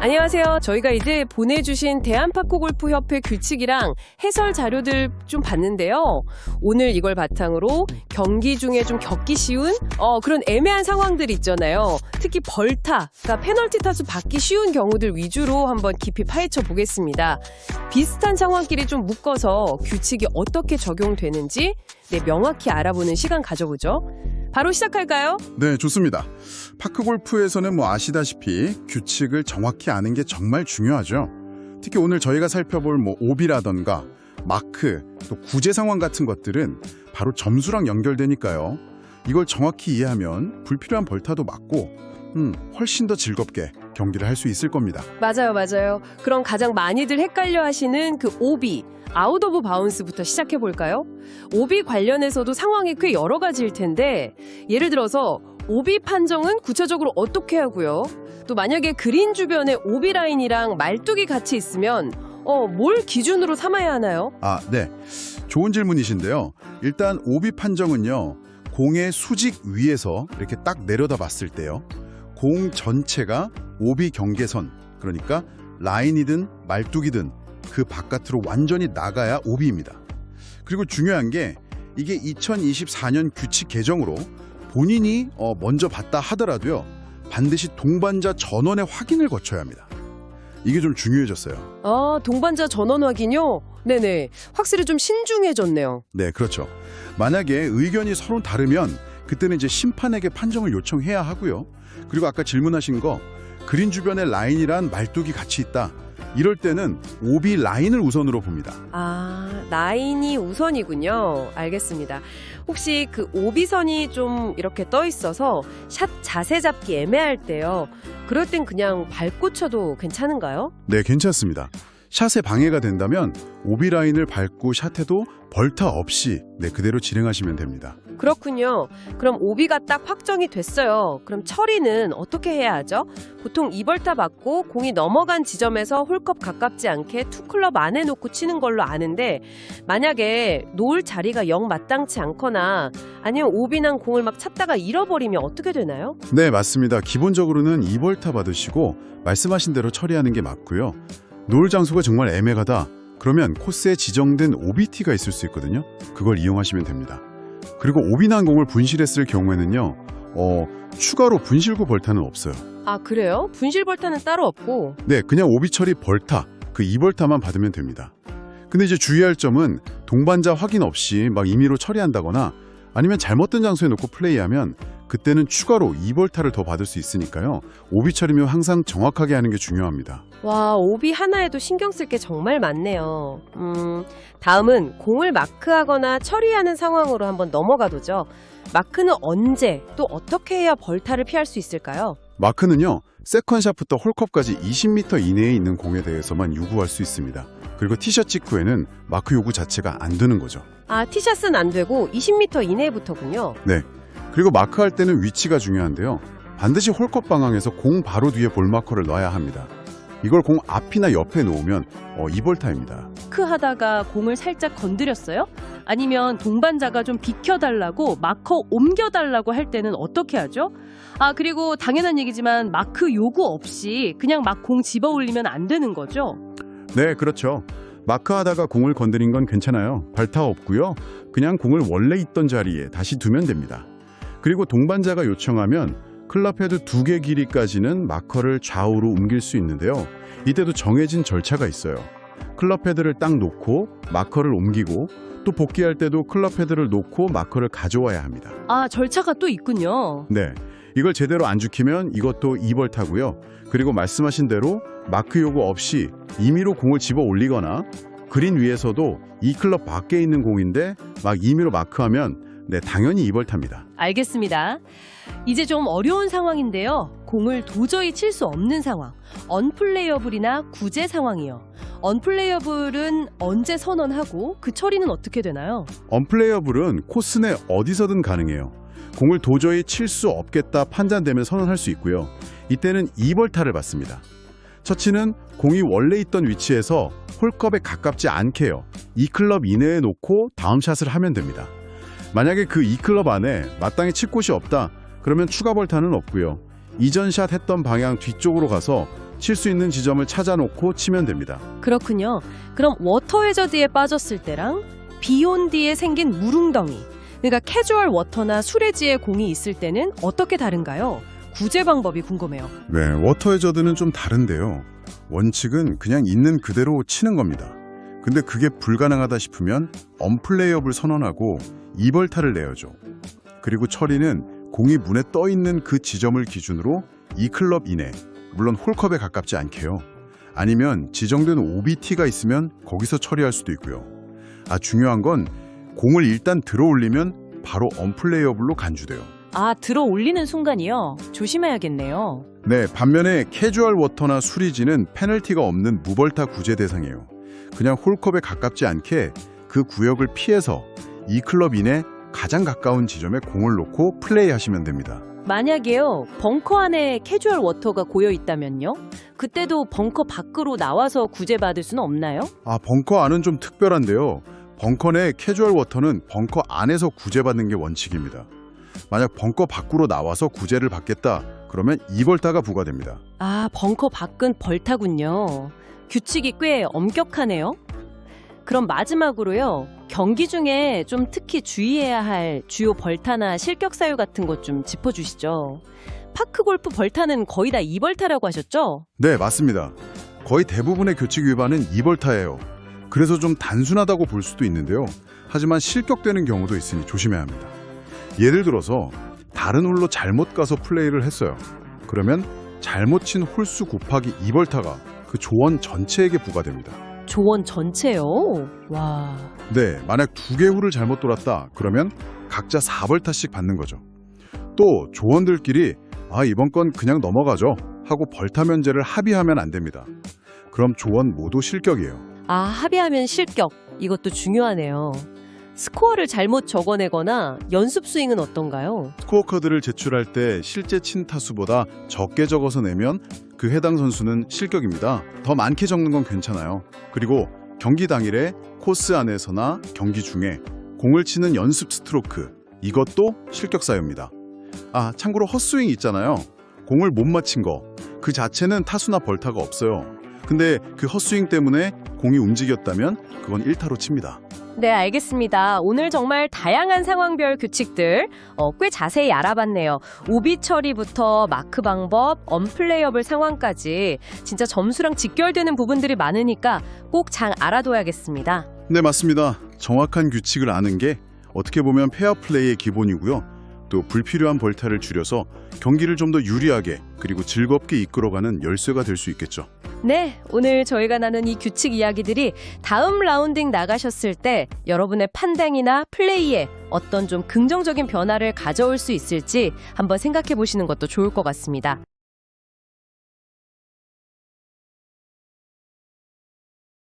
안녕하세요. 저희가 이제 보내주신 대한파크골프협회 규칙이랑 해설 자료들 좀 봤는데요. 오늘 이걸 바탕으로 경기 중에 좀 겪기 쉬운 그런 애매한 상황들 있잖아요. 특히 벌타, 그러니까 페널티 타수 받기 쉬운 경우들 위주로 한번 깊이 파헤쳐 보겠습니다. 비슷한 상황끼리 좀 묶어서 규칙이 어떻게 적용되는지 명확히 알아보는 시간 가져보죠. 바로 시작할까요? 네, 좋습니다. 파크골프에서는 아시다시피 규칙을 정확히 아는 게 정말 중요하죠. 특히 오늘 저희가 살펴볼 오비라던가 마크, 또 구제 상황 같은 것들은 바로 점수랑 연결되니까요. 이걸 정확히 이해하면 불필요한 벌타도 막고 훨씬 더 즐겁게 경기를 할 수 있을 겁니다. 맞아요. 그럼 가장 많이들 헷갈려 하시는 그 오비, 아웃 오브 바운스부터 시작해 볼까요? 오비 관련해서도 상황이 꽤 여러 가지일 텐데 예를 들어서 오비 판정은 구체적으로 어떻게 하고요? 또 만약에 그린 주변에 오비 라인이랑 말뚝이 같이 있으면 뭘 기준으로 삼아야 하나요? 네. 좋은 질문이신데요. 일단 오비 판정은요. 공의 수직 위에서 이렇게 딱 내려다 봤을 때요. 공 전체가 오비 경계선, 그러니까 라인이든 말뚝이든 그 바깥으로 완전히 나가야 오비입니다. 그리고 중요한 게 이게 2024년 규칙 개정으로 본인이 먼저 봤다 하더라도요. 반드시 동반자 전원의 확인을 거쳐야 합니다. 이게 좀 중요해졌어요. 동반자 전원 확인요? 네네. 확실히 좀 신중해졌네요. 네, 그렇죠. 만약에 의견이 서로 다르면 그때는 이제 심판에게 판정을 요청해야 하고요. 그리고 아까 질문하신 거 그린 주변에 라인이란 말뚝이 같이 있다. 이럴 때는 오비 라인을 우선으로 봅니다. 라인이 우선이군요. 알겠습니다. 혹시 그 오비선이 좀 이렇게 떠 있어서 샷 자세 잡기 애매할 때요. 그럴 땐 그냥 밟고 쳐도 괜찮은가요? 네, 괜찮습니다. 샷에 방해가 된다면 오비 라인을 밟고 샷해도 벌타 없이 그대로 진행하시면 됩니다. 그렇군요. 그럼 오비가 딱 확정이 됐어요. 그럼 처리는 어떻게 해야 하죠? 보통 2벌타 받고 공이 넘어간 지점에서 홀컵 가깝지 않게 투클럽 안에 놓고 치는 걸로 아는데 만약에 놓을 자리가 영 마땅치 않거나 아니면 오비 난 공을 막 찾다가 잃어버리면 어떻게 되나요? 네, 맞습니다. 기본적으로는 2벌타 받으시고 말씀하신 대로 처리하는 게 맞고요. 놓을 장소가 정말 애매하다. 그러면 코스에 지정된 OBT가 있을 수 있거든요. 그걸 이용하시면 됩니다. 그리고 오비 난 공을 분실했을 경우에는요. 추가로 분실구 벌타는 없어요. 그래요? 분실 벌타는 따로 없고? 네, 그냥 오비 처리 벌타, 그 2벌타만 받으면 됩니다. 근데 이제 주의할 점은 동반자 확인 없이 막 임의로 처리한다거나 아니면 잘못된 장소에 놓고 플레이하면 그때는 추가로 2벌타를 더 받을 수 있으니까요. 오비 처리면 항상 정확하게 하는 게 중요합니다. 와, 오비 하나에도 신경 쓸 게 정말 많네요. 다음은 공을 마크하거나 처리하는 상황으로 한번 넘어가도죠. 마크는 언제 또 어떻게 해야 벌타를 피할 수 있을까요? 마크는요. 세컨샷부터 홀컵까지 20m 이내에 있는 공에 대해서만 요구할 수 있습니다. 그리고 티샷 직후에는 마크 요구 자체가 안 되는 거죠. 티샷은 안 되고 20m 이내부터군요. 네. 그리고 마크할 때는 위치가 중요한데요. 반드시 홀컵 방향에서 공 바로 뒤에 볼 마커를 놔야 합니다. 이걸 공 앞이나 옆에 놓으면 2벌타입니다. 마크하다가 공을 살짝 건드렸어요? 아니면 동반자가 좀 비켜달라고 마커 옮겨달라고 할 때는 어떻게 하죠? 그리고 당연한 얘기지만 마크 요구 없이 그냥 막 공 집어 올리면 안 되는 거죠? 네, 그렇죠. 마크하다가 공을 건드린 건 괜찮아요. 발타 없고요. 그냥 공을 원래 있던 자리에 다시 두면 됩니다. 그리고 동반자가 요청하면 클럽 헤드 2개 길이까지는 마커를 좌우로 옮길 수 있는데요. 이때도 정해진 절차가 있어요. 클럽 헤드를 딱 놓고 마커를 옮기고 또 복귀할 때도 클럽 헤드를 놓고 마커를 가져와야 합니다. 절차가 또 있군요. 네, 이걸 제대로 안 지키면 이것도 2벌타고요. 그리고 말씀하신 대로 마크 요구 없이 임의로 공을 집어 올리거나 그린 위에서도 이 클럽 밖에 있는 공인데 막 임의로 마크하면 당연히 2벌타입니다. 알겠습니다. 이제 좀 어려운 상황인데요. 공을 도저히 칠 수 없는 상황. 언플레이어블이나 구제 상황이요. 언플레이어블은 언제 선언하고 그 처리는 어떻게 되나요? 언플레이어블은 코스 내 어디서든 가능해요. 공을 도저히 칠 수 없겠다 판단되면 선언할 수 있고요. 이때는 2벌타를 받습니다. 처치는 공이 원래 있던 위치에서 홀컵에 가깝지 않게요. 2클럽 이내에 놓고 다음 샷을 하면 됩니다. 만약에 그 2클럽 안에 마땅히 칠 곳이 없다. 그러면 추가 벌타는 없고요. 이전 샷 했던 방향 뒤쪽으로 가서 칠 수 있는 지점을 찾아놓고 치면 됩니다. 그렇군요. 그럼 워터 해저드에 빠졌을 때랑 비 온 뒤에 생긴 물웅덩이, 그러니까 캐주얼 워터나 수레지에 공이 있을 때는 어떻게 다른가요? 구제 방법이 궁금해요. 네, 워터 해저드는 좀 다른데요. 원칙은 그냥 있는 그대로 치는 겁니다. 근데 그게 불가능하다 싶으면 언플레이업을 선언하고 2벌타를 내야죠. 그리고 처리는 공이 문에 떠 있는 그 지점을 기준으로 2클럽 이내, 물론 홀컵에 가깝지 않게요. 아니면 지정된 OBT가 있으면 거기서 처리할 수도 있고요. 중요한 건 공을 일단 들어 올리면 바로 언플레이어블로 간주돼요. 들어 올리는 순간이요? 조심해야겠네요. 네, 반면에 캐주얼 워터나 수리지는 페널티가 없는 무벌타 구제 대상이에요. 그냥 홀컵에 가깝지 않게 그 구역을 피해서 2클럽 이내 가장 가까운 지점에 공을 놓고 플레이하시면 됩니다. 만약에요, 벙커 안에 캐주얼 워터가 고여 있다면요? 그때도 벙커 밖으로 나와서 구제받을 수는 없나요? 벙커 안은 좀 특별한데요. 벙커 내 캐주얼 워터는 벙커 안에서 구제받는 게 원칙입니다. 만약 벙커 밖으로 나와서 구제를 받겠다, 그러면 2벌타가 부과됩니다. 벙커 밖은 벌타군요. 규칙이 꽤 엄격하네요. 그럼 마지막으로요, 경기 중에 좀 특히 주의해야 할 주요 벌타나 실격 사유 같은 것 좀 짚어주시죠. 파크 골프 벌타는 거의 다 2벌타라고 하셨죠? 네, 맞습니다. 거의 대부분의 교칙 위반은 2벌타예요. 그래서 좀 단순하다고 볼 수도 있는데요. 하지만 실격되는 경우도 있으니 조심해야 합니다. 예를 들어서 다른 홀로 잘못 가서 플레이를 했어요. 그러면 잘못 친 홀수 곱하기 2벌타가 그 조원 전체에게 부과됩니다. 조원 전체요? 와. 네, 만약 2개 홀을 잘못 돌았다, 그러면 각자 4벌타씩 받는 거죠. 또 조원들끼리 이번 건 그냥 넘어가죠 하고 벌타 면제를 합의하면 안 됩니다. 그럼 조원 모두 실격이에요. 합의하면 실격. 이것도 중요하네요. 스코어를 잘못 적어내거나 연습 스윙은 어떤가요? 스코어 카드를 제출할 때 실제 친 타수보다 적게 적어서 내면 그 해당 선수는 실격입니다. 더 많게 적는 건 괜찮아요. 그리고 경기 당일에 코스 안에서나 경기 중에 공을 치는 연습 스트로크, 이것도 실격 사유입니다. 참고로 헛스윙 있잖아요. 공을 못 맞힌 거, 그 자체는 타수나 벌타가 없어요. 근데 그 헛스윙 때문에 공이 움직였다면 그건 1타로 칩니다. 네, 알겠습니다. 오늘 정말 다양한 상황별 규칙들 꽤 자세히 알아봤네요. 오비 처리부터 마크 방법, 언플레이어블 상황까지 진짜 점수랑 직결되는 부분들이 많으니까 꼭 잘 알아둬야겠습니다. 네, 맞습니다. 정확한 규칙을 아는 게 어떻게 보면 페어플레이의 기본이고요. 또 불필요한 벌타를 줄여서 경기를 좀 더 유리하게 그리고 즐겁게 이끌어가는 열쇠가 될 수 있겠죠. 네, 오늘 저희가 나눈 이 규칙 이야기들이 다음 라운딩 나가셨을 때 여러분의 판단이나 플레이에 어떤 좀 긍정적인 변화를 가져올 수 있을지 한번 생각해 보시는 것도 좋을 것 같습니다.